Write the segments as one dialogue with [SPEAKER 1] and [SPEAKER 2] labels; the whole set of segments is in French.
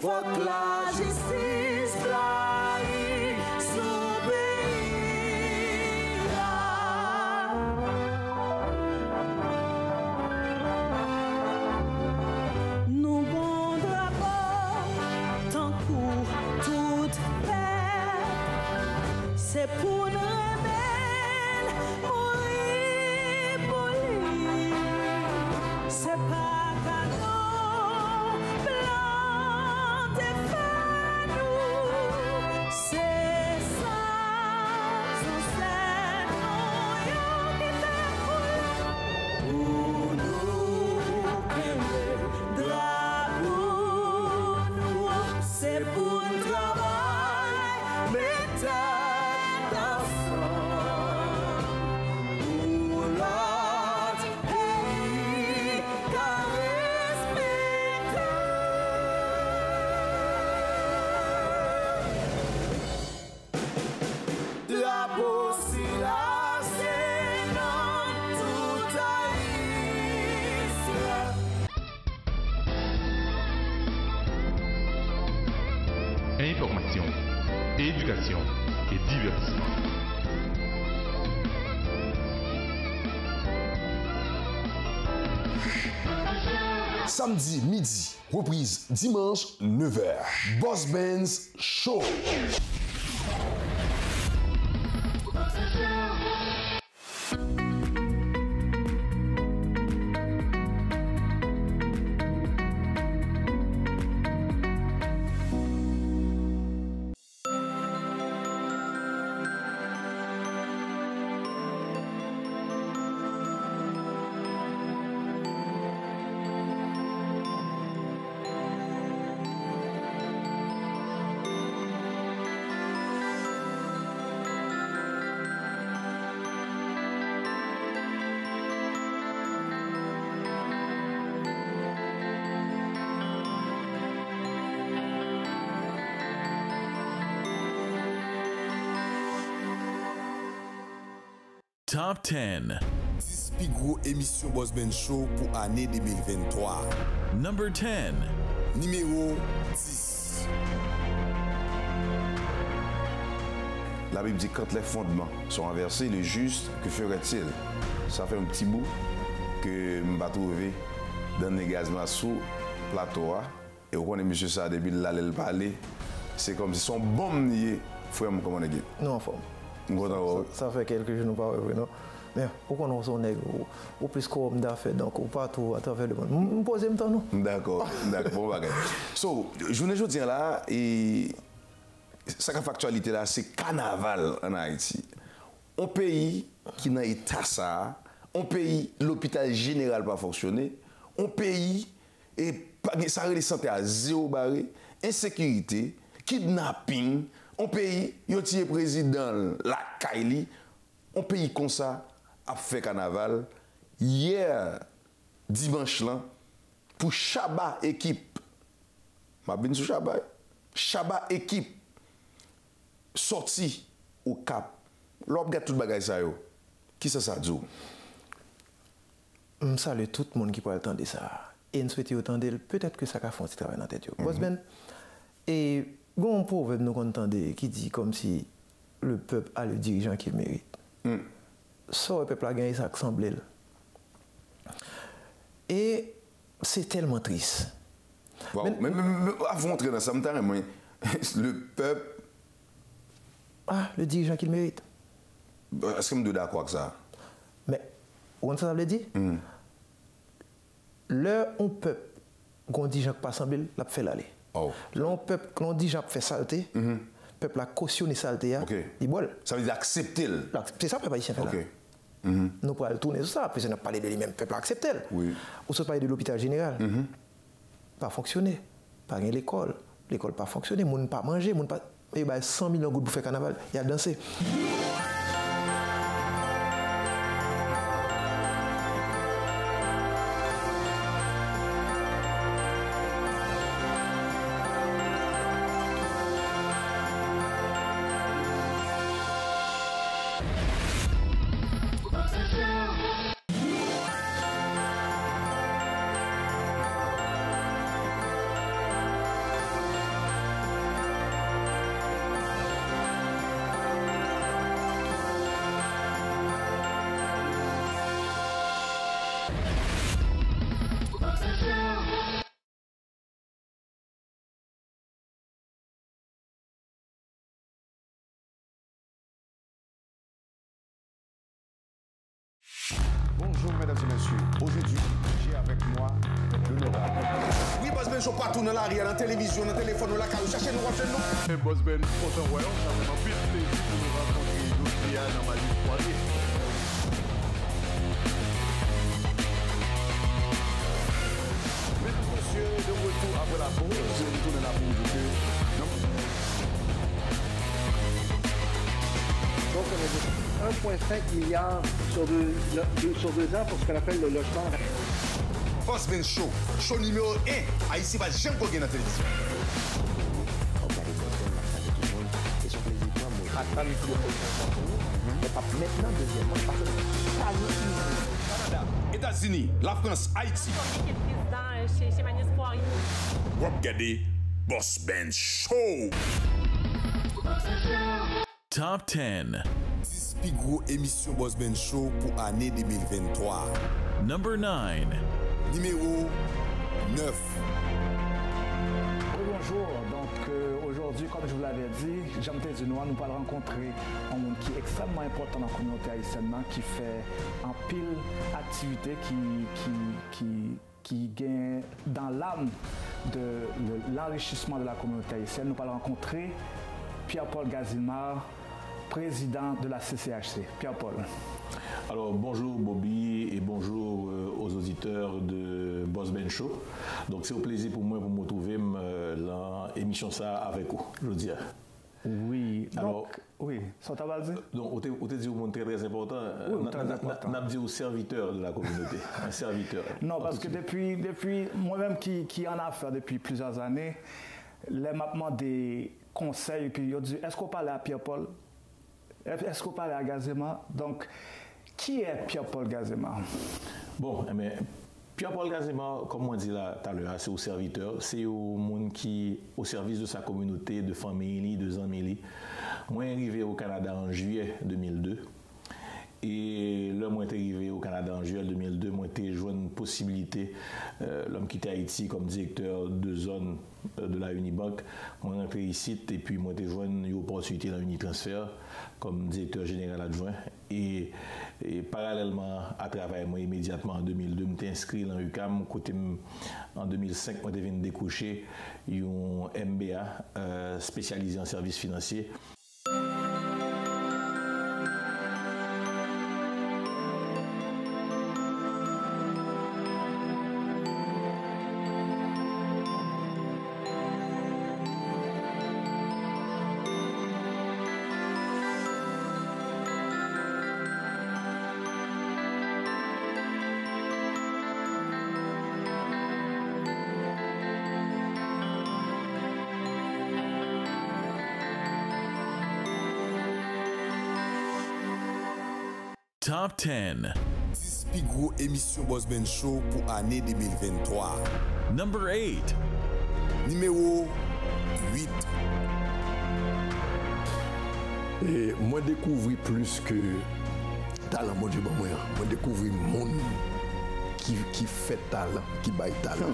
[SPEAKER 1] faut que la justice clarie sous pays là. Nous bon drapeau, tant pour toute paix, c'est pour nous. C'est pas cadeau, planté nous, c'est ça, c'est qui fait pour nous, drapeau nous, c'est pour le travail, mais
[SPEAKER 2] Information, éducation et divertissement.
[SPEAKER 3] Samedi midi, reprise dimanche 9h. Boss Benz Show.
[SPEAKER 4] Top 10.
[SPEAKER 3] 10 plus gros émissions Boss Benz Show pour année 2023.
[SPEAKER 4] Number 10.
[SPEAKER 3] Numéro 10.
[SPEAKER 5] La Bible dit quand les fondements sont renversés, le juste, que ferait-il? Ça fait un petit bout que je vais trouver dans le gazement sous plateau. Et on connaît monsieur ça depuis l'aller parler. C'est comme si son bon nier, frère, comment on est?
[SPEAKER 6] Non, en forme. Ça fait quelques jours, nous pas non. Mais pourquoi on son nègre ou plus qu'on d'affaires donc ou pas tout à travers le monde. Me poser même temps non.
[SPEAKER 5] D'accord, bon bagage. So, je ne dis là et ça factualité là, c'est carnaval en Haïti. Un pays qui n'a état ça, un pays l'hôpital général pas fonctionner, un pays et ça les santé à zéro barré, insécurité, kidnapping. Un pays, il y a un président, la Kaili, un pays comme ça a fait carnaval. Hier, dimanche, là, pour Chaba équipe, ma bin sur Chaba, Chaba équipe, sorti au Cap. L'on regarde tout le bagage ça yo. Qui ça dit?
[SPEAKER 6] Je salue tout le monde qui peut attendre ça. Et je souhaite attendre peut-être que ça va faire un petit travail dans la tête. Boss Ben, et il y a un proverbe nous entendons qui dit comme si le peuple a le dirigeant qu'il mérite. Ça, le peuple a gagné ça semble. Et c'est tellement triste.
[SPEAKER 5] Wow. Mais avant d'entrer dans ça, le peuple.
[SPEAKER 6] Ah, le dirigeant qu'il mérite.
[SPEAKER 5] Est-ce que je suis d'accord avec ça?
[SPEAKER 6] Mais, vous ça veut dire? L'heure où le peuple, qu'on dit Jacques pas semble, l'a fait l'aller.
[SPEAKER 5] Oh.
[SPEAKER 6] L'on peuple, quand on dit Jacques fait saleté, le peuple a cautionné saleté, il boit.
[SPEAKER 5] Ça veut dire accepter.
[SPEAKER 6] C'est ça, le peuple haïtien fait là. Nous pourrons tourner sur ça, puis on a parlé de lui-même, le peuple a accepté.
[SPEAKER 5] Oui.
[SPEAKER 6] On se parle de l'hôpital général. Pas fonctionné. Pas l'école. L'école pas fonctionné. Moun pas manger. Moun pas. Il y a 100 millions de gouttes pour faire carnaval. Il y a dansé.
[SPEAKER 7] Bonjour mesdames et messieurs. Aujourd'hui, j'ai avec moi l'honorable.
[SPEAKER 3] Oui, Boss Ben Show partout dans la rue, dans la télévision, dans le téléphone, dans la caille. Cherchez nous, cherchez nous.
[SPEAKER 2] Et Boss Ben, autant voyons, ça fait un pile plaisir pour nous rencontrer aujourd'hui dans ma vie soirée.
[SPEAKER 7] Mesdames et messieurs, de retour après la pause, je retourne la pause du cœur.
[SPEAKER 8] Donc, on a 1,5 milliard sur deux ans pour ce qu'on appelle le logement.
[SPEAKER 3] Boss Ben Show, show numéro 1. Haïti va jamais gagner dans la télévision. Canada, États-Unis, la France, Haïti.
[SPEAKER 1] Président chez Magnus Poirier.
[SPEAKER 3] Regardez Boss Ben Show.
[SPEAKER 4] Top 10.
[SPEAKER 3] 10 plus gros émissions Boss Ben Show pour année 2023.
[SPEAKER 4] Number 9.
[SPEAKER 3] Numéro 9.
[SPEAKER 9] Bonjour, donc aujourd'hui, comme je vous l'avais dit, Jean-Pierre Dunois, nous allons rencontrer un monde qui est extrêmement important dans la communauté haïtienne, qui fait un pile d'activités qui gagne dans l'âme de l'enrichissement de la communauté haïtienne. Nous allons rencontrer Pierre-Paul Gazimard, président de la CCHC. Pierre-Paul.
[SPEAKER 10] Alors bonjour Bobby et bonjour aux auditeurs de Boss Ben Show. Donc c'est un plaisir pour moi pour me retrouver dans l'émission ça avec vous, je veux dire.
[SPEAKER 9] Oui,
[SPEAKER 10] alors,
[SPEAKER 9] donc, oui, ça t'a dit.
[SPEAKER 10] Donc, on t'a dit un très très important.
[SPEAKER 9] Oui, très important.
[SPEAKER 10] On a dit au serviteur de la communauté, un serviteur.
[SPEAKER 9] Non, parce que depuis moi-même qui en a fait depuis plusieurs années, les mappements des conseils, et puis ils ont dit, est-ce qu'on parle à Pierre-Paul? Est-ce qu'on parle à Gazimard? Donc, qui est Pierre-Paul Gazimard?
[SPEAKER 10] Bon, mais Pierre-Paul Gazimard, comme on dit là tout à l'heure, c'est au serviteur, c'est au monde qui au service de sa communauté, de famille, de amis. Moi, je suis arrivé au Canada en juillet 2002. Et là, moi, je suis arrivé au Canada en juillet 2002. Moi, j'ai joué une possibilité, l'homme qui était à Haïti comme directeur de zone de la Unibank. Moi, je suis rentré ici et puis moi, j'ai joué une opportunité dans Unitransfert comme directeur général adjoint. Et parallèlement à travailler, moi, immédiatement en 2002, je suis inscrit dans l'UQAM. En 2005, moi, je viens de décrocher un MBA spécialisé en services financiers.
[SPEAKER 4] Top 10.
[SPEAKER 3] 10 plus gros émissions Boss Ben Show pour année 2023.
[SPEAKER 4] Number 8.
[SPEAKER 3] Numéro 8.
[SPEAKER 11] Et moi découvrir plus que talent, mon Dieu, moi découvrir monde qui fait talent, qui baille talent.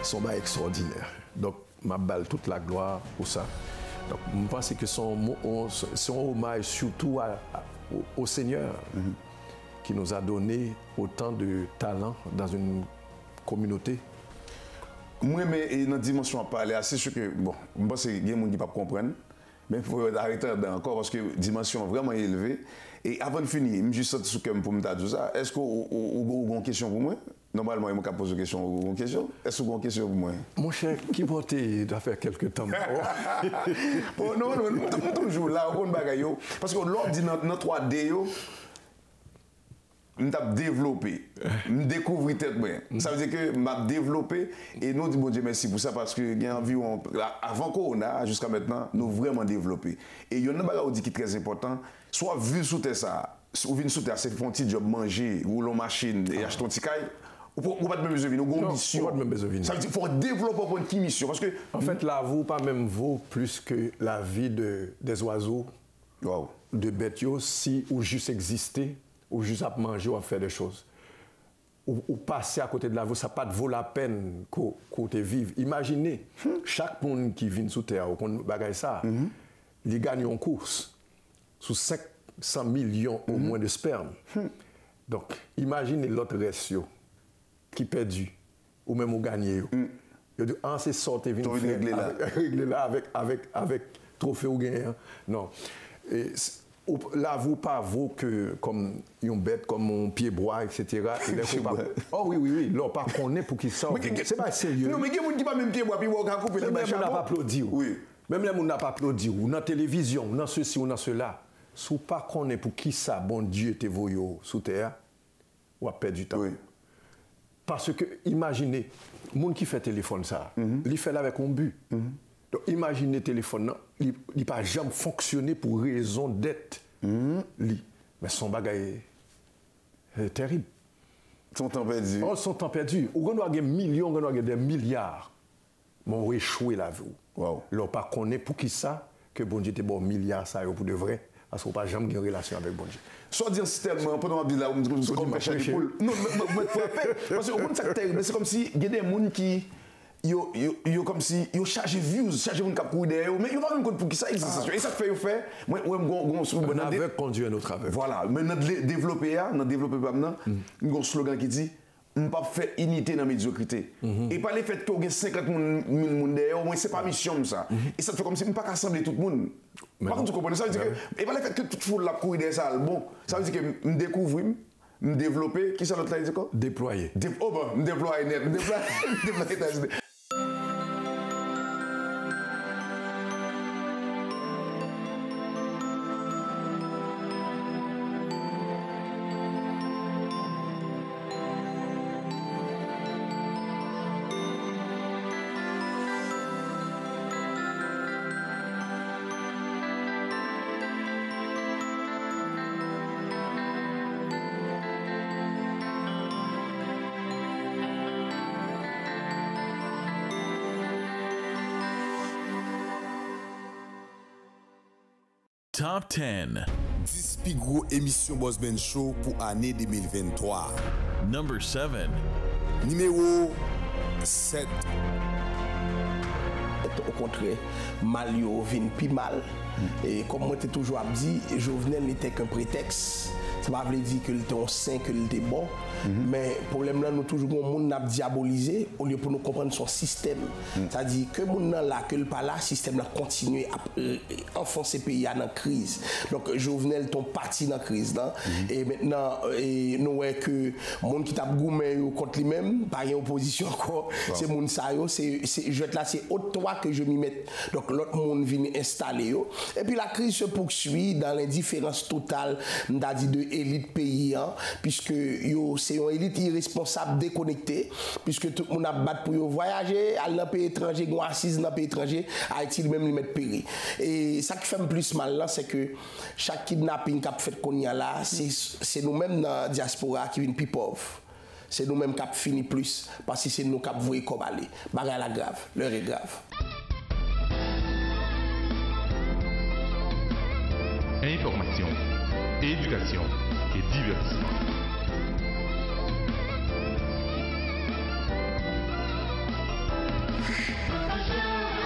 [SPEAKER 11] Son bail extraordinaire. Donc, ma balle toute la gloire pour ça. Donc, je pense que son hommage surtout au Seigneur qui nous a donné autant de talent dans une communauté.
[SPEAKER 5] Moi, mais dans la dimension à parler, c'est sûr que, bon, je pense qu'il y a des gens qui ne peuvent pas comprendre, mais il faut arrêter encore parce que la dimension est vraiment élevée. Et avant de finir, je suis juste sur le pour me dire ça. Est-ce que vous avez une question pour moi? Normalement, je vais poser une question. Est-ce que vous avez une question pour moi?
[SPEAKER 11] Mon cher, qui portait doit faire quelques temps.
[SPEAKER 5] Non, toujours là, on bagaille. Parce que l'ordre dit dans 3D, je suis développé, je découvre tête. Ça veut dire que je suis développé et nous disons bon Dieu merci pour ça parce que il y a environ, avant Corona jusqu'à maintenant, nous vraiment développé. Et il y a un bagage qui est très important, soit vu sous terre ça, ou vu sous terre, c'est faire un petit job manger, rouler en machine et acheter un petit caille. Ou pas de même besoin, nous avons une mission. Ça veut dire qu'il faut développer une petite mission. Parce que,
[SPEAKER 11] en fait, la vaut pas même vaut plus que la vie des oiseaux, de bêtes, si ou juste exister, ou juste à manger ou à faire des choses. Ou passer à côté de la vaut, ça n'a pas de vaut la peine qu'on te vive. Imaginez, chaque monde qui vient sous terre, ou qu'on bagaille ça, il gagne une course sous 500 millions au moins de sperme. Donc, imaginez l'autre reste qui perdu, ou même au gagné. Il dit, ah, c'est sorti, vient régler là avec trophée ou gagné. Non. Et, là, vous pas vous que comme une bête, comme mon pied bois, etc. Oh oui, là, pas qu'on est pour qu'il sorte. C'est pas sérieux.
[SPEAKER 5] Non, mais il y a des gens qui pas même pied bois, puis ils vont couper les
[SPEAKER 11] Même on n'a pas applaudi.
[SPEAKER 5] Oui.
[SPEAKER 11] Même les gens n'a pas applaudi. Ou dans la télévision, ou dans ceci, ou dans cela. Si vous pas qu'on est pour qui ça, bon Dieu, te voyez sous terre, ou a perdu du temps. Oui. Parce que, imaginez, le monde qui fait téléphone ça, il fait là avec un but. Donc, imaginez le téléphone, il n'a pas jamais fonctionné pour raison d'être. Mais son bagage est terrible.
[SPEAKER 5] Son temps perdu.
[SPEAKER 11] Oh, son temps perdu. On a des millions, on a des milliards. Mais on a échoué la vie.
[SPEAKER 5] Wow.
[SPEAKER 11] Là, on ne connaît pas qui ça, que bon Dieu te bon milliards, ça, pour de vrai. Parce qu'on n'a pas jamais une relation avec bon Dieu.
[SPEAKER 5] Soit dire système, pendant que là, on dit comme pêcher des poules. Non, mais parce que c'est terrible. C'est comme si il y a des gens qui. Yo comme si yo charge views, charge moun k'ap courir derrière, mais yo pas même compte pour qui ça existe. Et ça fait moi gon slogan
[SPEAKER 11] avec conduit un autre avec.
[SPEAKER 5] Voilà, mais notre développer maintenant, un slogan qui dit on pas faire unité dans médiocrité. Et pas le fait que y 50 moun derrière, moi c'est pas mission ça. Et ça fait comme si on pas rassembler tout le monde. Par contre, tu comprends ça veut dire que et pas le fait que tout foule la courir derrière ça, bon, ça veut dire que me découvrir me développer, qui ça l'autre là dit quoi?
[SPEAKER 11] Déployer.
[SPEAKER 5] Oh ben, déployer net, déployer.
[SPEAKER 4] Top 10.
[SPEAKER 3] 10 plus gros émissions Boss Ben Show pour année 2023.
[SPEAKER 4] Number 7.
[SPEAKER 3] Numéro 7.
[SPEAKER 12] Au contraire, mal yo vin pi mal. Et comme moi t'ai toujours dit, Jovenel n'était qu'un prétexte. Ça ne veut pas dire que était un saint, que était bon. Mais le problème là, nous toujours un monde n'a diabolisé au lieu pour nous comprendre son système. C'est-à-dire que le monde là, que le pas là, le système là continue à enfoncer le pays dans la crise. Donc Jovenel tombe parti dans la crise là. Et maintenant, nous voyons que le monde qui tape gourmet contre lui-même, pas une opposition encore. C'est le monde ça, c'est autre toi que je m'y mette. Donc l'autre monde vient installer. Et puis la crise se poursuit dans l'indifférence totale, de élite pays, puisque c'est une élite irresponsable, déconnectée, puisque tout le monde a battu pour voyager, aller dans le pays étranger, go assise dans le pays étranger, Haïti lui-même lui mettre péri. Et ça qui fait plus mal là, c'est que chaque kidnapping qu'a fait qu'on y a là, c'est nous-mêmes dans la diaspora qui viennent plus pauvres. C'est nous-mêmes qui avons fini plus, parce que c'est nous qui avons voué comme aller. Bagay la grave, l'heure est grave.
[SPEAKER 13] Information, éducation et divertissement.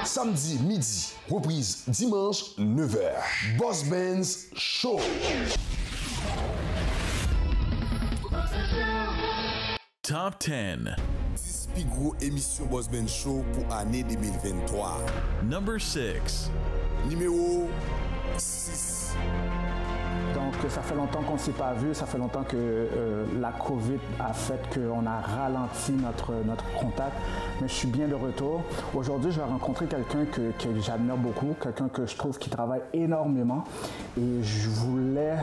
[SPEAKER 5] Samedi midi, reprise dimanche 9h. Boss Benz Show.
[SPEAKER 4] Top 10.
[SPEAKER 3] 10 plus gros émissions Boss Ben Show pour année 2023.
[SPEAKER 4] Number 6.
[SPEAKER 3] Numéro 6.
[SPEAKER 9] Donc, ça fait longtemps qu'on ne s'est pas vu, ça fait longtemps que la COVID a fait qu'on a ralenti notre contact, mais je suis bien de retour. Aujourd'hui, je vais rencontrer quelqu'un que j'admire beaucoup, quelqu'un que je trouve qui travaille énormément et je voulais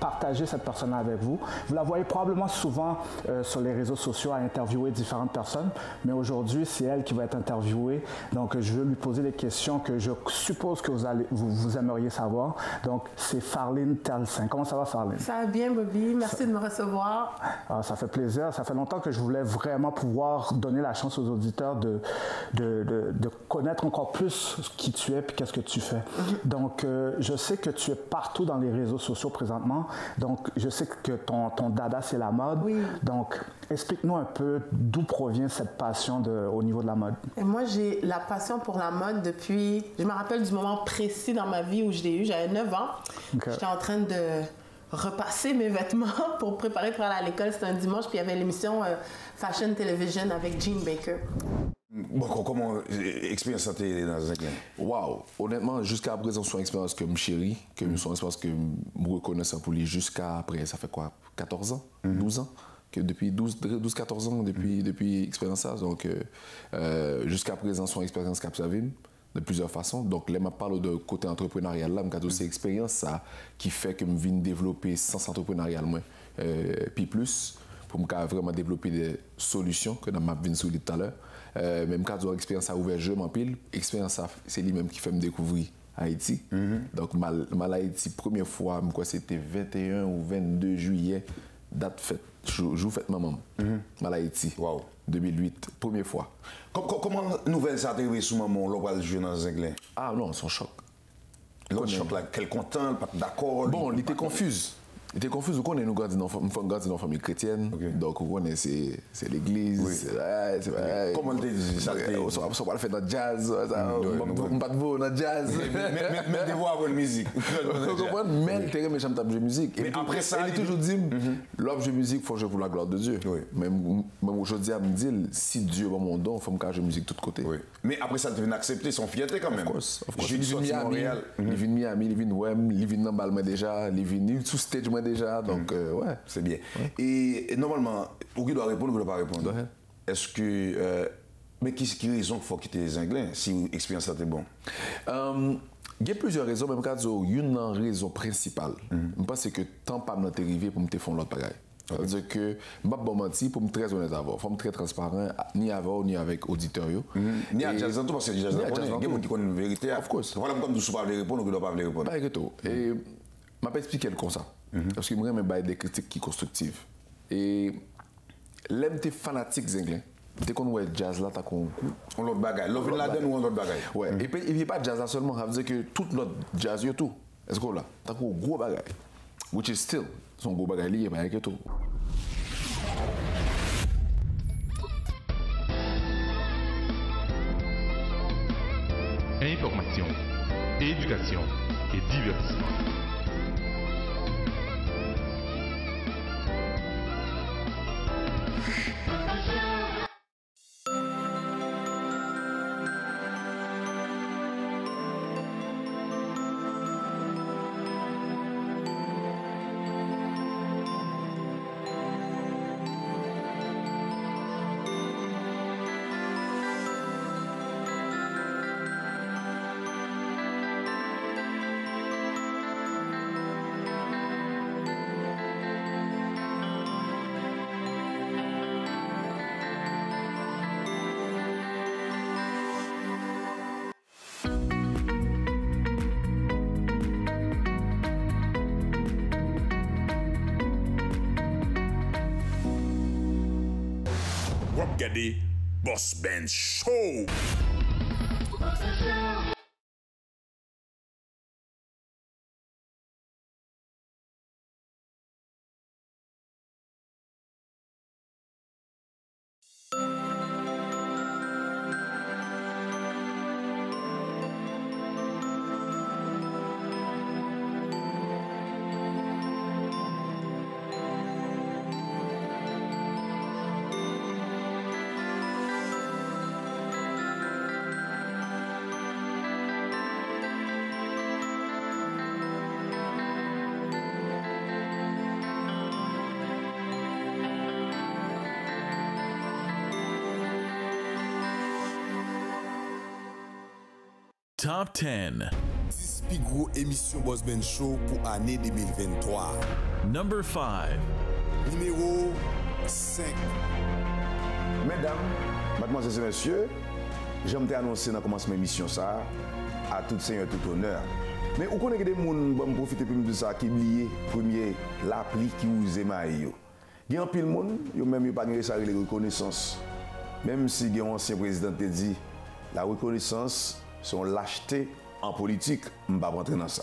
[SPEAKER 9] partager cette personne avec vous. Vous la voyez probablement souvent sur les réseaux sociaux à interviewer différentes personnes, mais aujourd'hui, c'est elle qui va être interviewée. Donc, je veux lui poser des questions que je suppose que vous aimeriez savoir. Donc, c'est Farline Tellefsen. Comment ça va, Farline?
[SPEAKER 1] Ça va bien, Bobby. Merci de me recevoir.
[SPEAKER 9] Ça fait plaisir. Ça fait longtemps que je voulais vraiment pouvoir donner la chance aux auditeurs de connaître encore plus qui tu es et qu'est-ce que tu fais. Donc, je sais que tu es partout dans les réseaux sociaux présentement. Donc, je sais que ton dada, c'est la mode.
[SPEAKER 1] Oui.
[SPEAKER 9] Donc, explique-nous un peu d'où provient cette passion au niveau de la mode.
[SPEAKER 1] Et moi, j'ai la passion pour la mode depuis... Je me rappelle du moment précis dans ma vie où je l'ai eu. J'avais 9 ans. Okay. J'étais en train de repasser mes vêtements pour préparer pour aller à l'école. C'était un dimanche, puis il y avait l'émission Fashion Television avec Jean Baker.
[SPEAKER 5] Bon, comment expérience ça t'est dans un clin?
[SPEAKER 11] Wow, honnêtement, jusqu'à présent, c'est une expérience que je chéris, que c'est une expérience que je reconnais pour lui jusqu'à après, ça fait quoi, 14 ans, 12 ans? Que depuis 12-14 ans, depuis expérience ça, donc jusqu'à présent, c'est une expérience qu'absavine de plusieurs façons. Donc, là, je parle de côté entrepreneurial, là, je c'est l'expérience ça qui fait que je viens développer sens entrepreneurial, puis plus, pour me vraiment développer des solutions que je viens sur tout à l'heure. Même quand l'expérience a ouvert jeu, pile, l'expérience c'est lui-même qui fait me découvrir Haïti. Donc, mal Haïti, première fois, c'était 21 ou 22 juillet, date fête, jour fête maman, mal Haïti.
[SPEAKER 5] Wow.
[SPEAKER 11] 2008, première fois.
[SPEAKER 5] Comment nouvelle ça arrivé sous maman, l'on va le jouer dans un anglais?
[SPEAKER 11] Ah non, c'est un choc.
[SPEAKER 5] L'autre choc là, quel content, pas d'accord.
[SPEAKER 11] Bon, il était confus. Il était confus, vous connaissez, nous grandissons dans une famille chrétienne, donc vous connaissez, c'est l'église, c'est
[SPEAKER 5] comment tu dis ça?
[SPEAKER 11] On va le faire dans le jazz, on va pas de vous dans le jazz.
[SPEAKER 5] Mais de voir la musique.
[SPEAKER 11] Vous comprenez? Mais il était j'aime taper de musique.
[SPEAKER 5] Mais après ça,
[SPEAKER 11] il toujours dit, l'homme de musique, il faut jouer pour la gloire de Dieu. Même aujourd'hui, il me dit, si Dieu est mon don, il faut me jouer musique de tous côtés.
[SPEAKER 5] Mais après ça, tu viens accepter son fierté quand même.
[SPEAKER 11] Il vient Miami, il vient Wem, il vient dans Balmain déjà, il vient sous stage déjà, donc ouais.
[SPEAKER 5] C'est bien. Et normalement, pour qui doit répondre ou qui ne doit pas répondre? Est-ce que... mais qui raison qu'il faut quitter les Anglais si l'expérience était bon?
[SPEAKER 11] Il y a plusieurs raisons, même quand il y a une raison principale. Je pense que tant pas m'être arrivé pour me faire l'autre bagaille. C'est-à-dire que je ne vais pas mentir pour me très honnête avant. Il faut me très transparent, ni avant, ni avec auditeur.
[SPEAKER 5] Ni à Jazz parce que Jazz il y a des gens qui connaissent une vérité.
[SPEAKER 11] Of course.
[SPEAKER 5] Voilà comme tu ne pas répondre ou tu ne dois pas répondre.
[SPEAKER 11] Pas tout. Et je ne vais pas expliquer comme ça. Parce que je me des critiques qui sont constructives. Et l'aime tes fanatiques anglais. Dès qu'on voit le jazz là, t'as qu'on
[SPEAKER 5] on l'autre bagaille. L'autre la donne ou on l'autre bagaille.
[SPEAKER 11] Ouais. Et puis il n'y a pas de jazz là seulement. Ça veut dire que tout notre jazz, il tout. Est-ce que là, t'as qu'on gros bagaille. Which is still son gros bagaille lié avec tout.
[SPEAKER 13] Information, éducation et divertissement.
[SPEAKER 3] Regardez Boss Ben Show.
[SPEAKER 4] Top 10.
[SPEAKER 3] 10 plus gros émissions Boss Ben Show pour année 2023.
[SPEAKER 4] Number 5.
[SPEAKER 3] Numéro 5.
[SPEAKER 5] Mesdames, mademoiselles et messieurs, j'aime t'annoncer dans le commencement de l'émission ça, à tout seigneur, tout honneur. Mais vous connaissez des gens qui profiter de ça, qui oublient premier l'appli qui vous aime. Il y a un pile de monde, ils même pas de reconnaissance. Même si il y a un ancien président qui dit la reconnaissance, sont lâcheté en politique, je ne vais pas rentrer dans ça.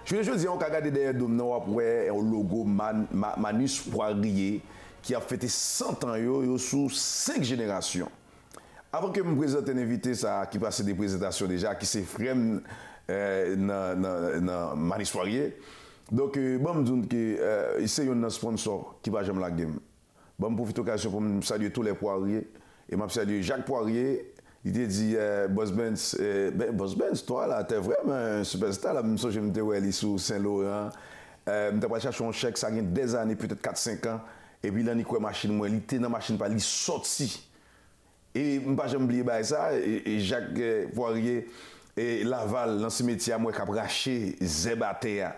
[SPEAKER 5] Je veux dire, on a regardé derrière un logo Manus Poirier qui a fêté 100 ans sous 5 générations. Avant que je me présente un invité ça, qui passe des présentations déjà, qui s'est frère dans Manus Poirier, Donc, bon, je dis que c'est un sponsor qui va jamais la game. Bon, je profite de l'occasion pour me saluer tous les poiriers. Et je salue Jacques Poirier. Il t'a dit, Boss Benz, Boss Benz, toi là, t'es vraiment un superstar. Là, même si je me dis, sous Saint-Laurent. Je t'ai cherché un chèque, ça a des années, peut-être 4-5 ans. Et puis là, il y a une machine, moi, il était dans la machine, il est sorti. Et je ne vais pas oublier ça. Et Jacques Poirier, et Laval, dans ce métier, moi, qui a racheté Zebatea.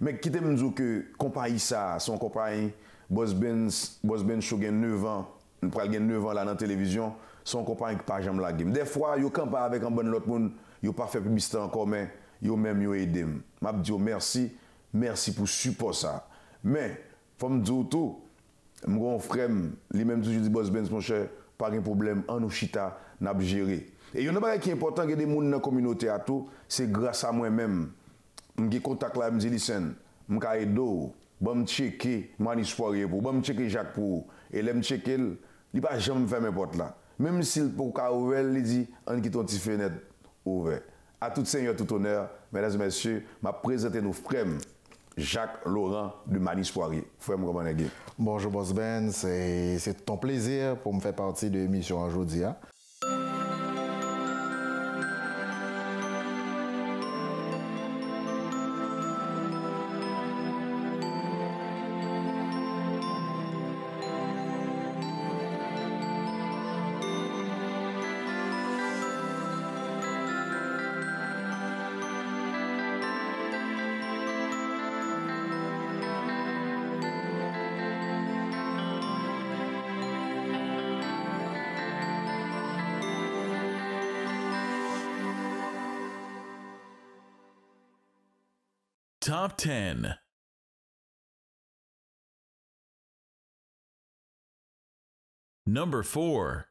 [SPEAKER 5] Mais qui te me dit que compagnie ça, son compagnie, Boss Benz Show gagne 9 ans, nous pral gagne 9 ans là dans la télévision, son compagnie qui pas jamais la game. Des fois, yo campe avec un bon l'autre monde, yo pas fait publicité encore mais yo même yo aidé. M'a dit merci pour support ça. Mais faut me dire tout, mon frère, lui même toujours dit Boss Benz mon cher, pas de problème, en nous chita, n'a gérer. Et il y a un bagage qui est important que des gens dans la communauté à tout, c'est grâce à moi-même. J'ai contact là, je me dis, listen, je vais aider, je vais checker Manis Poirier pour, je vais checker Jacques pour, et je vais checker, il ne va jamais faire mes portes là. Même s'il pour qu'à ouvert, il dit, on quitte une petite fenêtre ouverte. À tout seigneur, tout honneur, mesdames et messieurs, je vais présenter nos frères Jacques Laurent de Manis Poirier. Frère, comment est-ce?
[SPEAKER 14] Bonjour Boss Ben, c'est ton plaisir pour me faire partie de l'émission aujourd'hui.
[SPEAKER 4] Top 10. Number 4.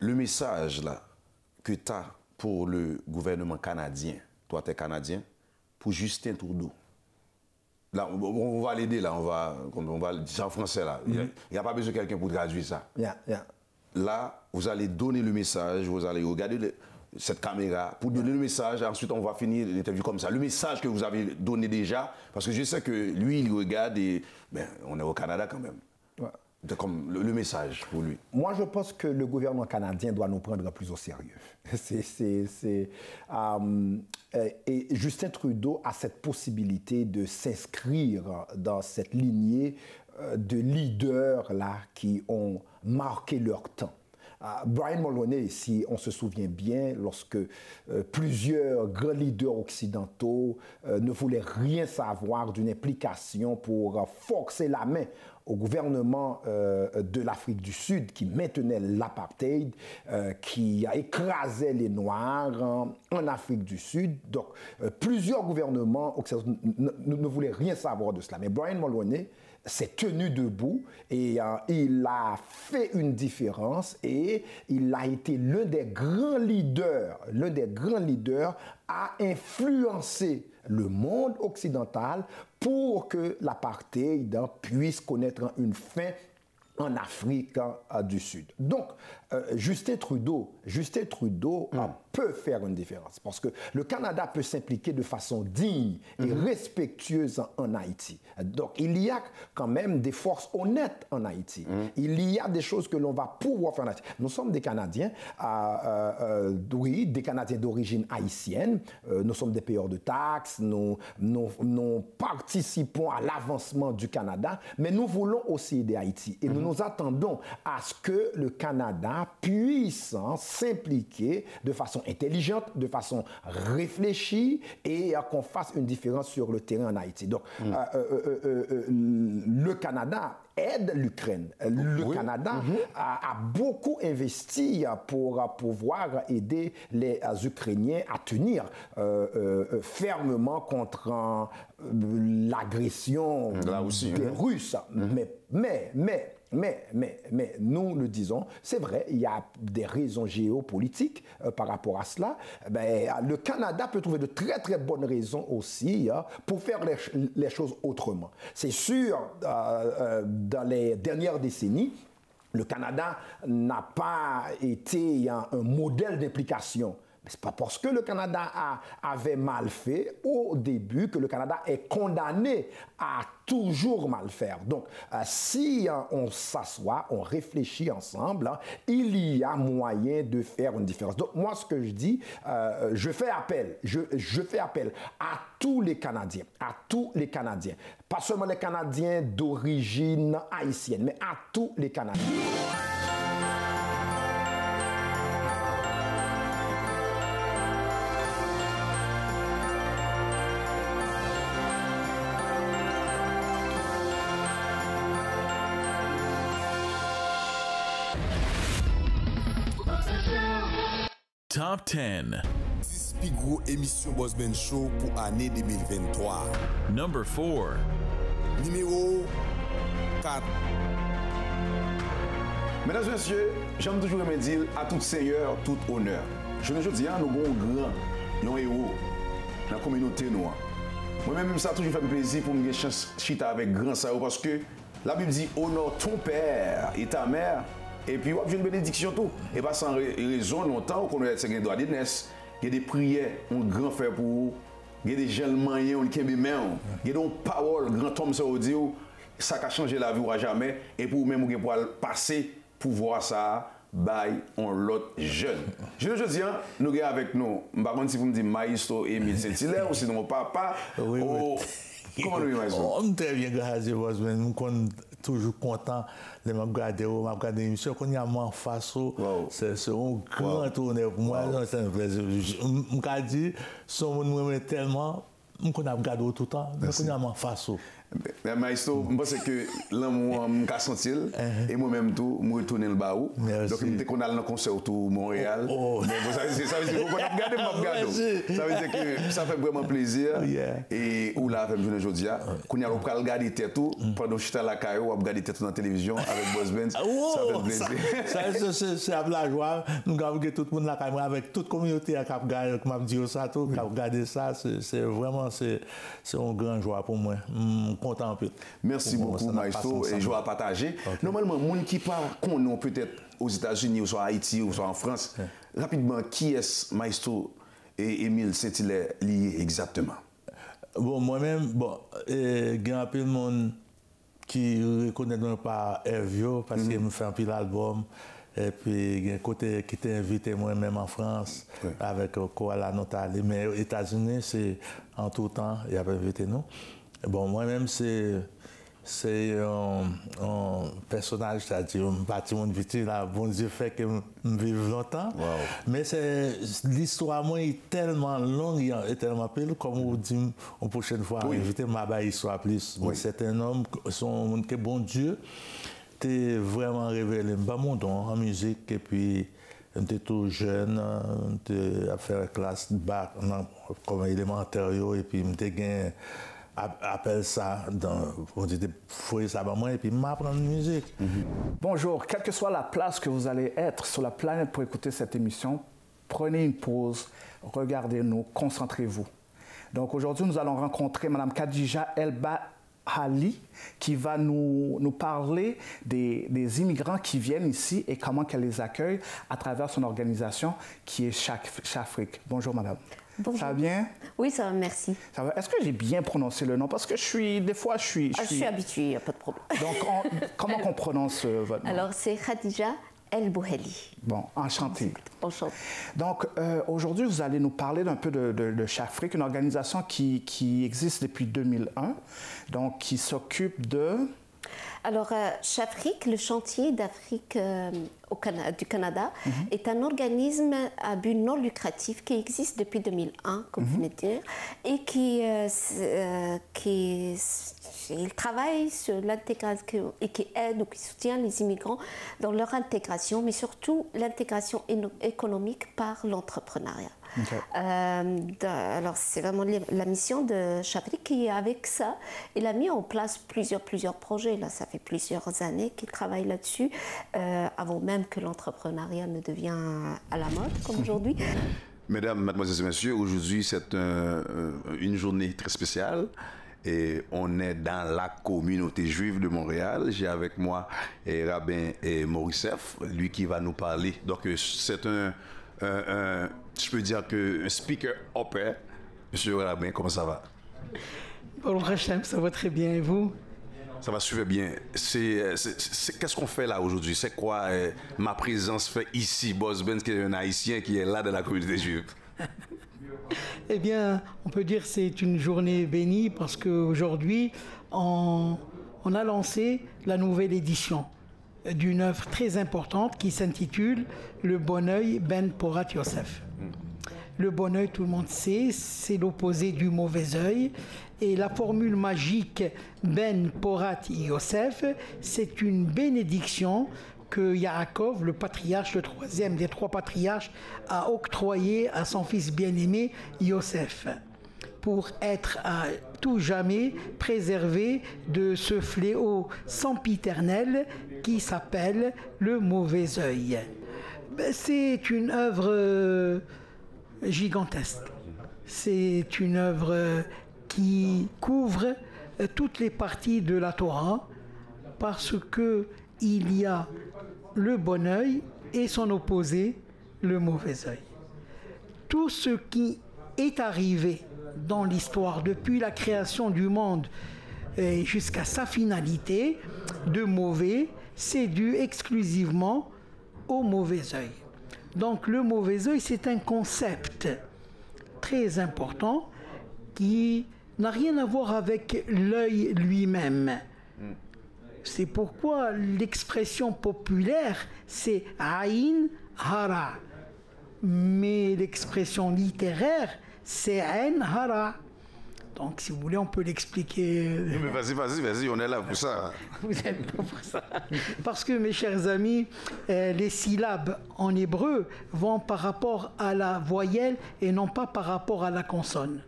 [SPEAKER 5] Le message là que tu as pour le gouvernement canadien, toi tu es canadien, pour Justin Trudeau. Là, on va l'aider, là, on va le dire en français là. Il n'y a pas besoin de quelqu'un pour traduire ça. Là, vous allez donner le message, vous allez regarder cette caméra pour donner le message. Ensuite, on va finir l'interview comme ça. Le message que vous avez donné déjà, parce que je sais que lui, il regarde et on est au Canada quand même. Ouais. Comme le message pour lui.
[SPEAKER 15] Moi, je pense que le gouvernement canadien doit nous prendre plus au sérieux. Et Justin Trudeau a cette possibilité de s'inscrire dans cette lignée de leaders là qui ont marqué leur temps. Brian Mulroney, si on se souvient bien, lorsque plusieurs grands leaders occidentaux ne voulaient rien savoir d'une implication pour forcer la main au gouvernement de l'Afrique du Sud qui maintenait l'apartheid, qui a écrasé les Noirs en Afrique du Sud. Donc, plusieurs gouvernements occidentaux ne voulaient rien savoir de cela. Mais Brian Mulroney s'est tenu debout et il a fait une différence et il a été l'un des grands leaders à influencer le monde occidental pour que l'apartheid puisse connaître une fin en Afrique du Sud. Donc, Justin Trudeau peut faire une différence parce que le Canada peut s'impliquer de façon digne et respectueuse en Haïti. Donc, il y a quand même des forces honnêtes en Haïti. Il y a des choses que l'on va pouvoir faire en Haïti. Nous sommes des Canadiens, oui, des Canadiens d'origine haïtienne. Nous sommes des payeurs de taxes, nous participons à l'avancement du Canada, mais nous voulons aussi aider Haïti. Et nous attendons à ce que le Canada puisse s'impliquer de façon intelligente, de façon réfléchie et qu'on fasse une différence sur le terrain en Haïti. Donc, le Canada aide l'Ukraine. Le Canada a beaucoup investi pour pouvoir aider les Ukrainiens à tenir fermement contre l'agression des Russes. Mais nous le disons, c'est vrai, il y a des raisons géopolitiques par rapport à cela. Le Canada peut trouver de très très bonnes raisons aussi pour faire les choses autrement. C'est sûr, dans les dernières décennies, le Canada n'a pas été un modèle d'implication Mais ce n'est pas parce que le Canada avait mal fait au début que le Canada est condamné à toujours mal faire. Donc, si on s'assoit, on réfléchit ensemble, il y a moyen de faire une différence. Donc, moi, ce que je dis, je fais appel à tous les Canadiens, pas seulement les Canadiens d'origine haïtienne, mais à tous les Canadiens.
[SPEAKER 4] Top 10.
[SPEAKER 3] 10 plus gros émissions Boss Ben Show pour l'année 2023.
[SPEAKER 4] Number 4.
[SPEAKER 3] Numéro 4.
[SPEAKER 5] Mesdames et messieurs, j'aime toujours me dire à tout seigneur, tout honneur. Je ne dis pas, nous avons un grand, un héros dans la communauté noire. Moi-même, ça a toujours fait plaisir pour me faire chance chita avec grand ça parce que la Bible dit honore ton père et ta mère. Et puis, j'ai une bénédiction tout. Et pas sans raison, longtemps, on connaît ces droits d'aînesse. Il y a des prières, on grand frère pour vous. Il y a des gens moyens, on qui main. Il y a des paroles, grand homme, ça veut dire, ça a changé la vie ou à jamais. Et pour vous-même, vous pouvez passer pour voir ça, by on l'autre jeune. Je dis, nous avons avec nous, je ne sais pas si vous me dites Maestro Émile Saint-Hilaire ou sinon papa.
[SPEAKER 16] Oui,
[SPEAKER 5] oui. Comment nous Maestro?
[SPEAKER 16] On est très bien, grâce à vous, nous sommes toujours contents de me regarder l'émission. Quand il y a en face, c'est un grand honneur pour moi, c'est un plaisir. Je me dis, son monde m'aime tellement, je regarde tout le temps, mais quand il y a en face.
[SPEAKER 5] Mais Maestro, je pense que l'amour m'a senti et moi-même tout, je retourne le baou. Donc, dès qu'on a le concert autour Montréal, ça veut dire qu'on a regardé mon gâteau. Ça veut dire que ça fait vraiment plaisir. Et où là, avec journée aujourd'hui, qu'on a regardé tête tout, pendant que je suis à la caillou, on a regardé tête tout dans la télévision avec Boss Ben. Ça fait plaisir.
[SPEAKER 16] C'est la joie. Nous avons tout le monde la caméra avec toute la communauté qui m'a dit ça, tout, qui a regardé ça. C'est vraiment une grande joie pour moi. Content un peu.
[SPEAKER 5] Merci beaucoup, Maestro, et je vais partager. Okay. Normalement, les gens qui parlent peut-être aux États-Unis, ou soit en Haïti, ou soit en France, rapidement, qui est Maestro et Émile Saint-Hilaire liés exactement?
[SPEAKER 16] Bon, moi-même, il y a un peu de monde qui reconnaît par Hervio, parce qu'il me fait un peu l'album. Et puis, il y a un côté qui t'a invité moi-même en France, avec Koala Notali. Mais aux États-Unis, c'est en tout temps, il avait invité nous. Bon, moi-même, c'est un personnage, c'est-à-dire un bâtiment de vie, là, bon Dieu fait que je vive longtemps. Wow. Mais l'histoire, moi, est tellement longue et tellement belle, comme vous dites, une prochaine fois, inviter ma histoire plus. Oui. C'est un homme, que bon Dieu, t'es vraiment révélé, mon don en musique, et puis, j'étais tout jeune, j'étais à faire classe de bac, comme élémentaire, et puis j'étais gagné. Appelle ça on dit fouiller ça moi et puis m'apprendre la musique.
[SPEAKER 9] Bonjour, quelle que soit la place que vous allez être sur la planète pour écouter cette émission, prenez une pause, regardez-nous, concentrez-vous. Donc aujourd'hui, nous allons rencontrer Mme Khadija Elba Ali qui va nous parler des immigrants qui viennent ici et comment qu'elle les accueille à travers son organisation qui est Chafrique. Bonjour madame.
[SPEAKER 17] Bonjour.
[SPEAKER 9] Ça va bien?
[SPEAKER 17] Oui, ça va, merci.
[SPEAKER 9] Ça va. Est-ce que j'ai bien prononcé le nom? Parce que je suis
[SPEAKER 17] habituée, il n'y a pas de problème.
[SPEAKER 9] Donc, comment qu'on prononce votre nom?
[SPEAKER 17] Alors, c'est Khadija El Bouheli.
[SPEAKER 9] Bon, enchanté.
[SPEAKER 17] Enchanté.
[SPEAKER 9] Donc, aujourd'hui, vous allez nous parler d'un peu de Chafrique, une organisation qui existe depuis 2001, donc qui s'occupe de...
[SPEAKER 17] Alors, Chafrique, le chantier d'Afrique du Canada, est un organisme à but non lucratif qui existe depuis 2001, comme vous venez de dire, et il travaille sur l'intégration et qui aide ou qui soutient les immigrants dans leur intégration, mais surtout l'intégration économique par l'entrepreneuriat. Okay. Alors c'est vraiment la mission de Chafrique qui, avec ça, il a mis en place plusieurs projets. Là, ça fait plusieurs années qu'il travaille là-dessus, avant même que l'entrepreneuriat ne devienne à la mode comme aujourd'hui.
[SPEAKER 5] Mesdames, mademoiselles et messieurs, aujourd'hui c'est une journée très spéciale. Et on est dans la communauté juive de Montréal. J'ai avec moi Rabbin Morissef, lui qui va nous parler. Donc c'est je peux dire qu'un speaker upper. Monsieur Rabin, comment ça va?
[SPEAKER 18] Bon, Rachem, ça va très bien, et vous?
[SPEAKER 5] Ça va super bien. Qu'est-ce qu'on fait là aujourd'hui? C'est quoi ma présence fait ici, Boss Benz, qui est un Haïtien qui est là dans la communauté juive?
[SPEAKER 18] Eh bien, on peut dire que c'est une journée bénie parce qu'aujourd'hui, on a lancé la nouvelle édition d'une œuvre très importante qui s'intitule Le Bon Oeil Ben Porat Yosef. Le bon œil, tout le monde sait, c'est l'opposé du mauvais œil. Et la formule magique Ben Porat Yosef, c'est une bénédiction que Yaakov, le patriarche, le troisième des trois patriarches, a octroyé à son fils bien-aimé Yosef, pour être à tout jamais préservé de ce fléau sempiternel qui s'appelle le mauvais œil. C'est une œuvre gigantesque. C'est une œuvre qui couvre toutes les parties de la Torah parce que il y a le bon œil et son opposé, le mauvais œil. Tout ce qui est arrivé dans l'histoire depuis la création du monde jusqu'à sa finalité de mauvais, c'est dû exclusivement au mauvais œil. Donc le mauvais œil, c'est un concept très important qui n'a rien à voir avec l'œil lui-même. C'est pourquoi l'expression populaire, c'est Aïn Hara. Mais l'expression littéraire, c'est Aïn Hara. Donc, si vous voulez, on peut l'expliquer.
[SPEAKER 5] Mais vas-y, on est là pour ça.
[SPEAKER 18] Vous êtes là pour ça. Parce que, mes chers amis, les syllabes en hébreu vont par rapport à la voyelle et non pas par rapport à la consonne.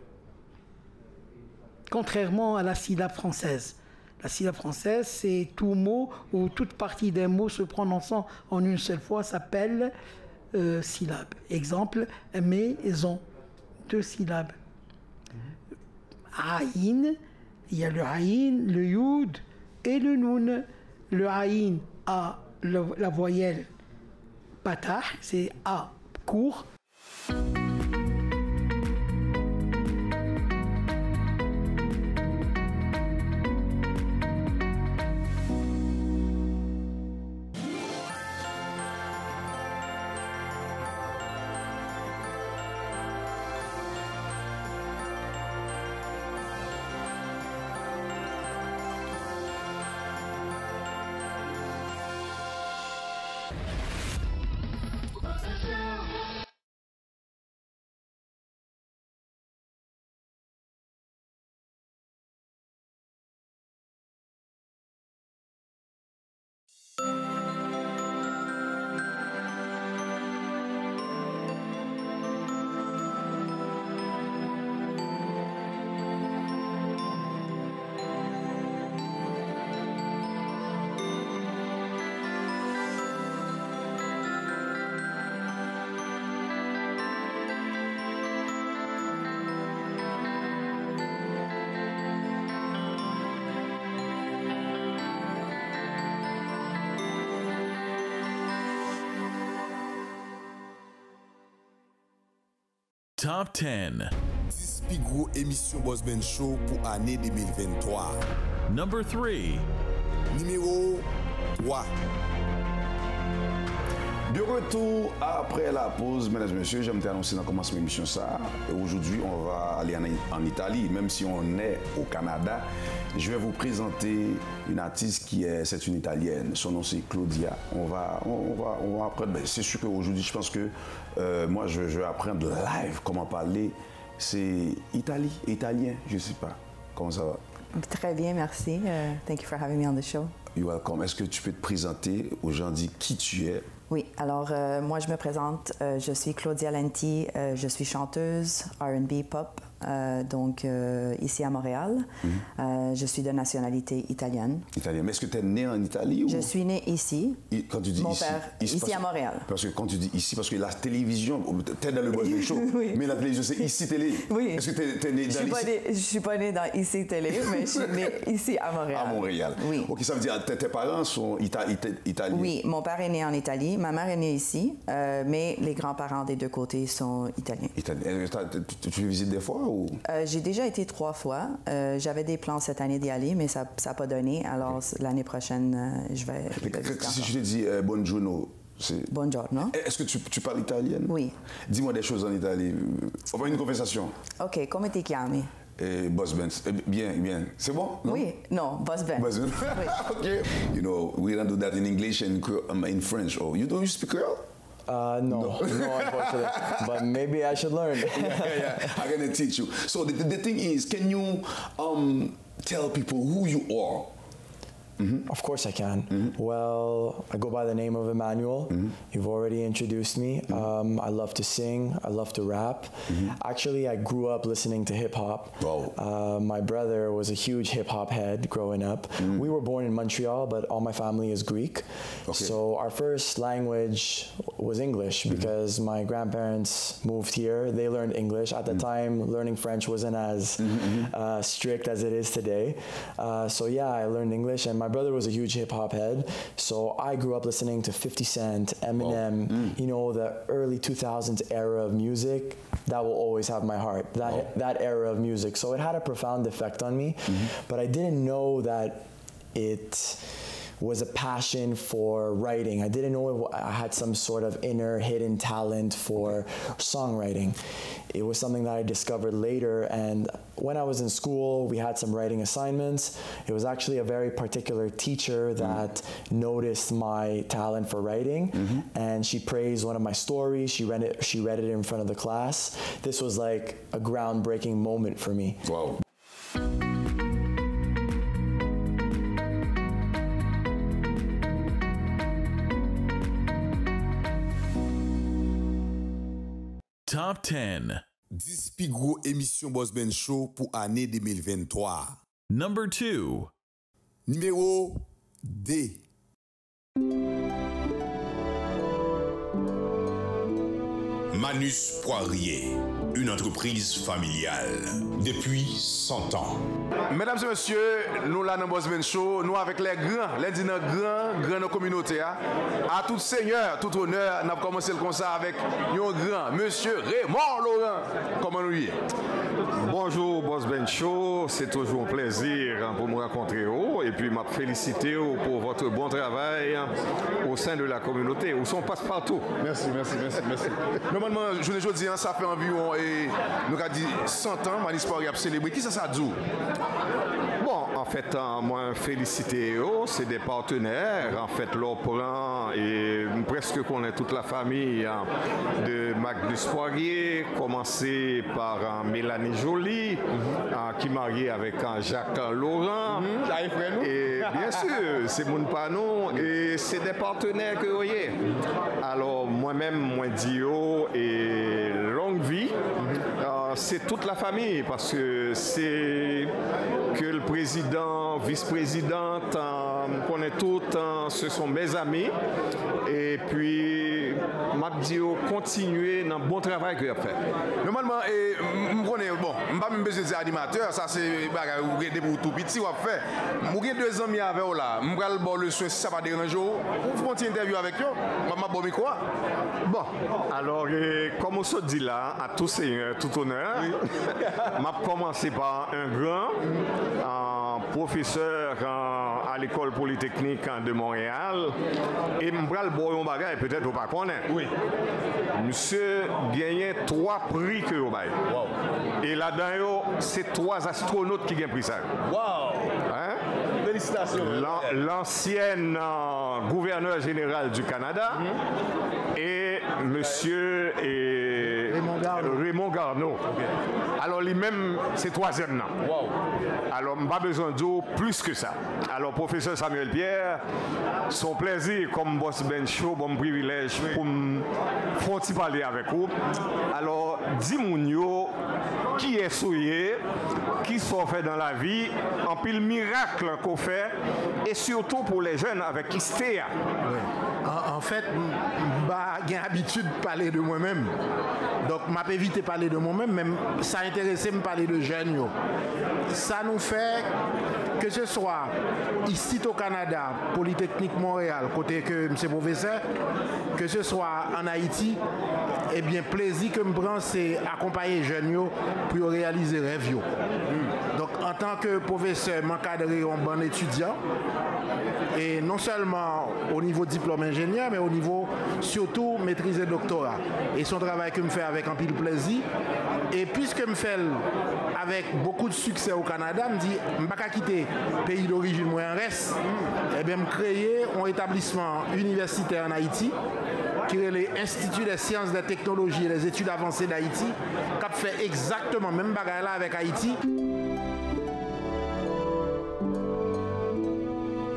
[SPEAKER 18] Contrairement à la syllabe française. La syllabe française, c'est tout mot ou toute partie d'un mot se prononçant en une seule fois s'appelle syllabe. Exemple, maison, 2 syllabes. Aïn, il y a le Aïn, le Youd et le Noun. Le Aïn a la voyelle patah, c'est A court.
[SPEAKER 4] Top 10.
[SPEAKER 3] 10 plus gros émissions Boss Ben Show pour année 2023.
[SPEAKER 4] Number 3.
[SPEAKER 3] Numéro 3.
[SPEAKER 5] De retour après la pause, mesdames et messieurs, j'aime t'annoncer dans le commencement de l'émission ça. Aujourd'hui, on va aller en Italie, même si on est au Canada. Je vais vous présenter une artiste c'est une Italienne. Son nom c'est Claudia. On va apprendre. C'est sûr qu'aujourd'hui, je pense que moi, je vais apprendre live comment parler. C'est italien, je ne sais pas. Comment ça va?
[SPEAKER 19] Très bien, merci. Thank you for having me on the show.
[SPEAKER 5] You're welcome. Est-ce que tu peux te présenter aux gens, dire qui tu es?
[SPEAKER 19] Oui, alors moi je me présente, je suis Claudia Lenti, je suis chanteuse R&B pop, donc ici à Montréal. Je suis de nationalité italienne.
[SPEAKER 5] Italienne. Mais est-ce que tu es née en Italie?
[SPEAKER 19] Je suis née ici.
[SPEAKER 5] Quand tu dis
[SPEAKER 19] mon
[SPEAKER 5] ici,
[SPEAKER 19] père, ici à Montréal.
[SPEAKER 5] Parce que quand tu dis ici, parce que la télévision, tu es dans le Boss Ben Show,
[SPEAKER 19] oui.
[SPEAKER 5] Mais la télévision c'est ici télé.
[SPEAKER 19] Oui.
[SPEAKER 5] Est-ce que tu es née dans ici?
[SPEAKER 19] Je ne suis pas née dans ici télé, mais je suis née ici à Montréal.
[SPEAKER 5] À Montréal.
[SPEAKER 19] Oui.
[SPEAKER 5] Ok, ça veut dire tes parents sont italiens?
[SPEAKER 19] Oui, mon père est né en Italie, ma mère est née ici, mais les grands-parents des deux côtés sont italiens.
[SPEAKER 5] Tu visites des fois ou?
[SPEAKER 19] J'ai déjà été 3 fois. J'avais des plans cette année d'y aller, mais ça n'a pas donné. Alors l'année prochaine, je vais visiter
[SPEAKER 5] si
[SPEAKER 19] encore.
[SPEAKER 5] je te dis buongiorno,
[SPEAKER 19] Buongiorno.
[SPEAKER 5] Est-ce que tu parles italienne?
[SPEAKER 19] Oui.
[SPEAKER 5] Dis-moi des choses en Italie. On va une conversation.
[SPEAKER 19] Ok, come ti chiami?
[SPEAKER 5] Boss Ben. Bien, bien. C'est bon?
[SPEAKER 19] Non? Oui, non, Boss Ben.
[SPEAKER 5] Boss Ben.
[SPEAKER 19] Oui.
[SPEAKER 5] Okay. You know, we don't do that in English and in French. Oh, you speak Creole?
[SPEAKER 20] No, unfortunately. But maybe I should learn.
[SPEAKER 5] yeah. I'm going to teach you. So the thing is, can you tell people who you are?
[SPEAKER 20] Of course I can. Well, I go by the name of Emmanuel. You've already introduced me. I love to sing. I love to rap. Actually, I grew up listening to hip-hop. My brother was a huge hip-hop head growing up. We were born in Montreal, but all my family is Greek. Okay. So our first language was English because my grandparents moved here. They learned English. At the time, learning French wasn't as strict as it is today. So yeah, I learned English, and my brother was a huge hip-hop head, so I grew up listening to 50 Cent, Eminem, you know, the early 2000s era of music. That will always have my heart, that era of music. So it had a profound effect on me, but I didn't know that it was a passion for writing. I didn't know I had some sort of inner hidden talent for songwriting. It was something that I discovered later, and when I was in school, we had some writing assignments. It was actually a very particular teacher that noticed my talent for writing, and she praised one of my stories. She read it in front of the class. This was like a groundbreaking moment for me.
[SPEAKER 5] Wow.
[SPEAKER 4] Top 10.
[SPEAKER 3] 10 pi gros émission Boss Ben Show pour année 2023.
[SPEAKER 4] Number 2.
[SPEAKER 3] Numéro 2.
[SPEAKER 21] Manus Poirier, une entreprise familiale depuis 100 ans.
[SPEAKER 2] Mesdames et messieurs, nous là dans Boss Ben Show, nous avec les grands, les dîners grands communauté. À tout seigneur, tout honneur, nous avons commencé le concert avec un grand, monsieur Raymond Laurent. Comment nous y est?
[SPEAKER 22] Bonjour Boss Ben Show, c'est toujours un plaisir pour me rencontrer et puis m'a félicité pour votre bon travail au sein de la communauté. Où sont passe-partout.
[SPEAKER 2] Merci. Normalement, je ne dis ça fait environ, nous avons dit 100 ans, Manus Poirier a célébré. Qui ça dit?
[SPEAKER 22] Bon, en fait, moi, félicité, c'est des partenaires. En fait, l'on prend et presque connaît toute la famille de Manus Poirier, commencé par Mélanie Joly, qui est mariée avec Jacques Laurent. Et bien sûr, c'est mon panon et c'est des partenaires que vous voyez. Alors, moi-même, moi, Dio et longue vie, c'est toute la famille parce que c'est que le président, vice-présidente, on connaît toutes, ce sont mes amis. Et puis, Mabdio continuer dans le bon travail qu'il a fait.
[SPEAKER 2] Normalement, je connais, bon, je ne vais pas me besoin d'animateur, ça c'est pour tout petit, on fait. Je suis 2 amis avec eux là, je vais le soin si ça va déranger. Vous faites une interview avec eux, je vais bon micro.
[SPEAKER 22] Bon, alors, comme on se dit là, à tous seigneurs, tout honneur, je vais commencer par un grand professeur à l'école polytechnique de Montréal et je vais le bon bagage, peut-être vous ne connaissez pas.
[SPEAKER 2] Oui.
[SPEAKER 22] Monsieur gagnait 3 prix que vous avez. Wow. Et là-dedans, c'est 3 astronautes qui gagnent pris ça.
[SPEAKER 2] Wow!
[SPEAKER 22] Hein?
[SPEAKER 2] Félicitations.
[SPEAKER 22] L'ancienne gouverneur général du Canada et monsieur Raymond Garneau. Okay. Alors lui-même, c'est 3e nom. Wow. Alors, je n'ai pas besoin d'eau plus que ça. Alors, professeur Samuel Pierre, son plaisir comme Boss Ben Show, bon privilège pour me faire parler avec vous. Alors, dis-moi, qui est souillé, qui sont fait dans la vie, en pile miracle qu'on fait, et surtout pour les jeunes avec qui c'était.
[SPEAKER 6] En fait, j'ai l'habitude de parler de moi-même. Donc, je m'ai évité de parler de moi-même, mais ça intéressait de me parler de jeunes. Ça nous fait que ce soit ici au Canada, Polytechnique Montréal, côté que M. professeur, que ce soit en Haïti, eh bien, plaisir que me prend, c'est accompagner les jeunes pour réaliser les rêves. Donc, en tant que professeur, m'encadrer un bon étudiant, et non seulement au niveau diplôme ingénieur, mais au niveau surtout maîtrise et doctorat. Et son travail que me fait avec un pile plaisir. Et puisque me fait avec beaucoup de succès au Canada, me dit, je ne vais pas quitter le pays d'origine, moi en reste, et bien me créer un établissement universitaire en Haïti, qui est l'Institut des sciences, des technologies et des études avancées d'Haïti, qui a fait exactement même bagarre là avec Haïti.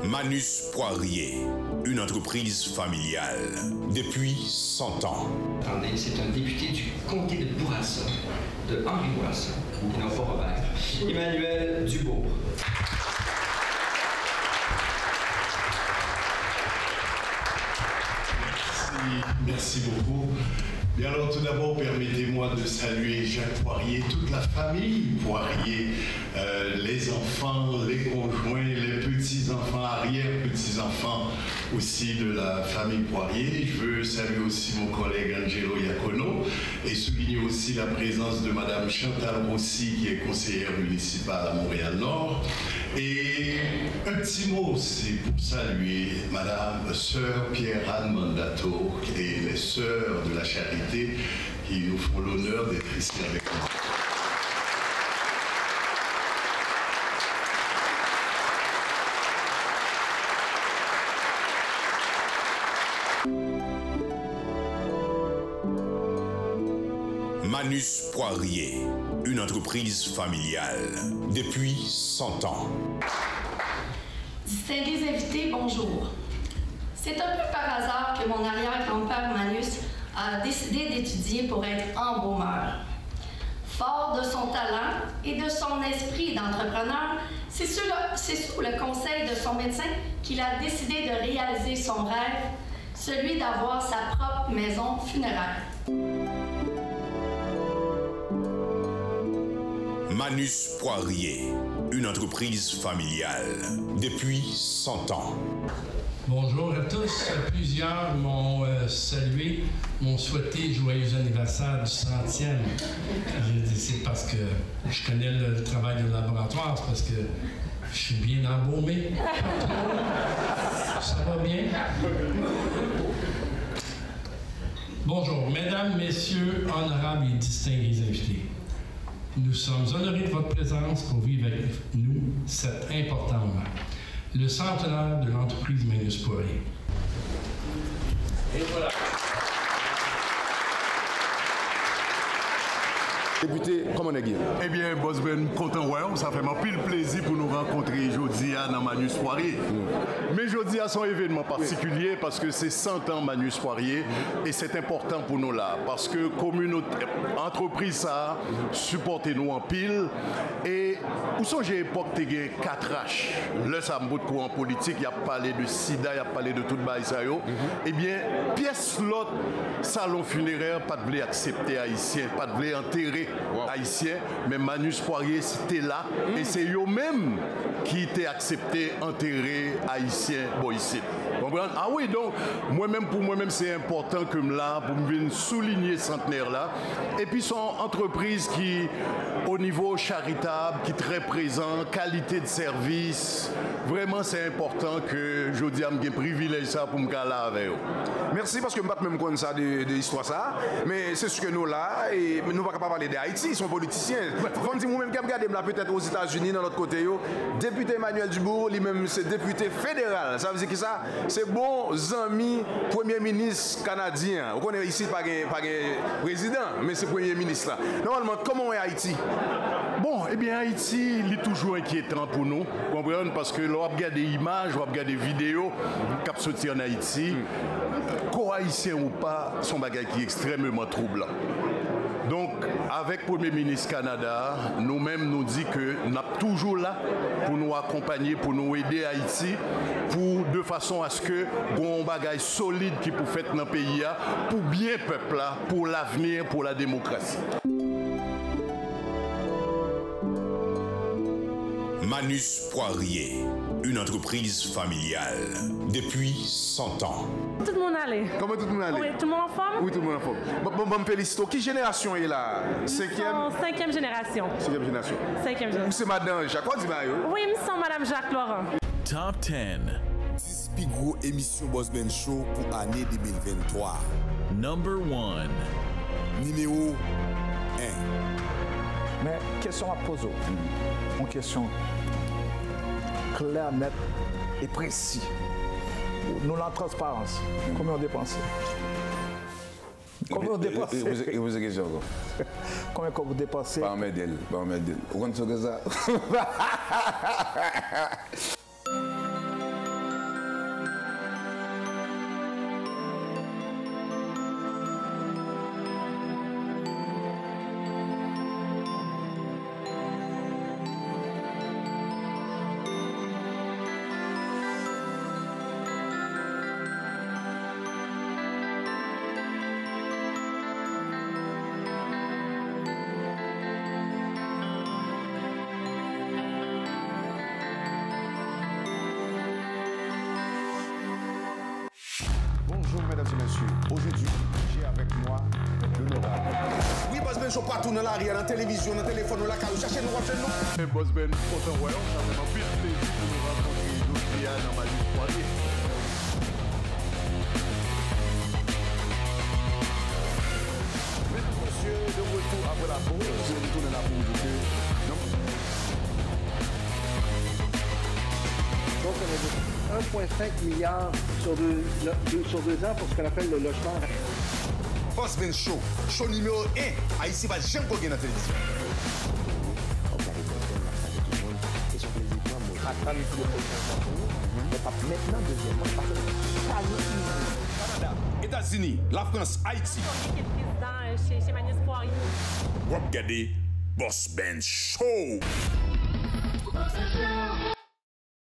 [SPEAKER 21] Manus Poirier, une entreprise familiale depuis 100 ans.
[SPEAKER 7] Attendez, c'est un député du comté de Bourassa, de Henri Bourassa, et non pas Robert, Emmanuel Dubourg.
[SPEAKER 23] Merci beaucoup. Bien alors, tout d'abord, permettez-moi de saluer Jacques Poirier, toute la famille Poirier, les enfants, les conjoints, les petits-enfants, arrière-petits-enfants aussi de la famille Poirier. Je veux saluer aussi mon collègue Angelo Iacono et souligner aussi la présence de Madame Chantal Rossi, qui est conseillère municipale à Montréal-Nord. Et un petit mot aussi pour saluer Madame Sœur Pierre-Anne Mandato et les Sœurs de la Charité qui nous font l'honneur d'être ici avec nous.
[SPEAKER 21] Manus Poirier, une entreprise familiale depuis 100 ans.
[SPEAKER 24] Distingués invités, bonjour. C'est un peu par hasard que mon arrière-grand-père Manus a décidé d'étudier pour être embaumeur. Fort de son talent et de son esprit d'entrepreneur, c'est sous le conseil de son médecin qu'il a décidé de réaliser son rêve, celui d'avoir sa propre maison funéraire.
[SPEAKER 21] Manus Poirier, une entreprise familiale depuis 100 ans.
[SPEAKER 25] Bonjour à tous. Plusieurs m'ont salué, m'ont souhaité joyeux anniversaire du 100e. C'est parce que je connais le travail du laboratoire, c'est parce que je suis bien embaumé. Ça va bien? Bonjour, mesdames, messieurs, honorables et distingués invités. Nous sommes honorés de votre présence pour vivre avec nous cet important moment, le centenaire de l'entreprise Manus Poirier. Et voilà.
[SPEAKER 26] Député, comment on est Guy?
[SPEAKER 23] Eh bien, Boss Ben, content, ouais, ça fait un pile plaisir pour nous rencontrer aujourd'hui dans Manus Poirier. Mais aujourd'hui, à son événement particulier parce que c'est 100 ans Manus Poirier et c'est important pour nous là parce que communauté, entreprise, ça supporte nous en pile. Et où sont j'ai époque, tu as 4H. Là, ça me bout de courant politique, il y a parlé de sida, il y a parlé de tout le bail ça. Eh bien, pièce l'autre, salon funéraire, pas de blé accepté haïtien, pas de blé enterré. Haïtien, mais Manus Poirier c'était là et c'est eux-mêmes qui étaient acceptés, enterrés haïtiens, ici. Ah oui, donc moi-même pour moi-même c'est important que là pour me venir souligner centenaire là. Et puis son entreprise qui au niveau charitable, qui est très présent, qualité de service, vraiment c'est important que je dis à me privilège ça pour me caler avec eux.
[SPEAKER 2] Merci parce que je ne sais pas même connaître ça de l'histoire ça, mais c'est ce que nous là et nous ne pouvons pas parler d'Haïti, ils sont politiciens. Faut dire moi-même qui regarde là peut-être aux États-Unis dans l'autre côté député Emmanuel Dubourg, lui-même c'est député fédéral. Ça veut dire que ça c'est bon ami premier ministre canadien. On connaît ici pas un président, mais c'est premier ministre là. Normalement comment est Haïti?
[SPEAKER 23] Bon, eh bien Haïti, il est toujours inquiétant pour nous, comprenez, parce que l'on regarde des images, on regarde des vidéos qui sont sorties en Haïti, co-haïtien ou pas, son bagage qui est extrêmement troublant. Donc, avec Premier ministre Canada, nous-mêmes nous dit que nous sommes toujours là pour nous accompagner, pour nous aider Haïti, de façon à ce que nous un bagage solide qui peut faire dans le pays, pour bien peuple, pour l'avenir, pour la démocratie.
[SPEAKER 21] Manus Poirier, une entreprise familiale depuis 100 ans.
[SPEAKER 1] Tout le monde allait.
[SPEAKER 2] Comment tout le monde allait?
[SPEAKER 1] Oui, tout le monde en forme?
[SPEAKER 2] Oui, tout le monde en forme. Bon, félicito. Qui génération est là?
[SPEAKER 1] Cinquième génération.
[SPEAKER 2] Cinquième génération.
[SPEAKER 1] Cinquième génération.
[SPEAKER 2] C'est Madame Jacques. Quoi dit Mario?
[SPEAKER 1] Oui, je suis Madame Jacques Laurent.
[SPEAKER 4] Top 10.
[SPEAKER 3] 10 plus gros émissions Boss Ben Show pour l'année 2023.
[SPEAKER 4] Number 1.
[SPEAKER 3] Numéro 1.
[SPEAKER 9] Mais question à poser. Une question claire, nette et précise. Nous, la transparence. Combien on dépense? Combien on dépense?
[SPEAKER 5] Et vous avez question encore?
[SPEAKER 9] Combien vous dépensez?
[SPEAKER 5] Pas en médel. Vous comptez que ça?
[SPEAKER 2] Mesdames et messieurs, aujourd'hui, j'ai avec moi l'honorable.
[SPEAKER 3] Oui, Boss Ben Show partout dans l'arrière, dans la télévision, dans le téléphone, dans la caille, cherchez-nous, watchez-nous.
[SPEAKER 23] Et Boss Ben, autant voyons, ça fait un pile plaisir pour nous rencontrer aujourd'hui dans Manus Poirier.
[SPEAKER 2] Mesdames et messieurs, de retour après la pause, je retourne la pause de
[SPEAKER 8] Donc, on a 1,5 milliard sur deux ans pour ce qu'on appelle le logement.
[SPEAKER 3] Boss Ben Show, show numéro 1. Haïti va jamais gagner dans la télévision. Canada, États-Unis, la France, Haïti.
[SPEAKER 1] Président chez Manus Poirier.
[SPEAKER 21] Regardez Boss Ben Show.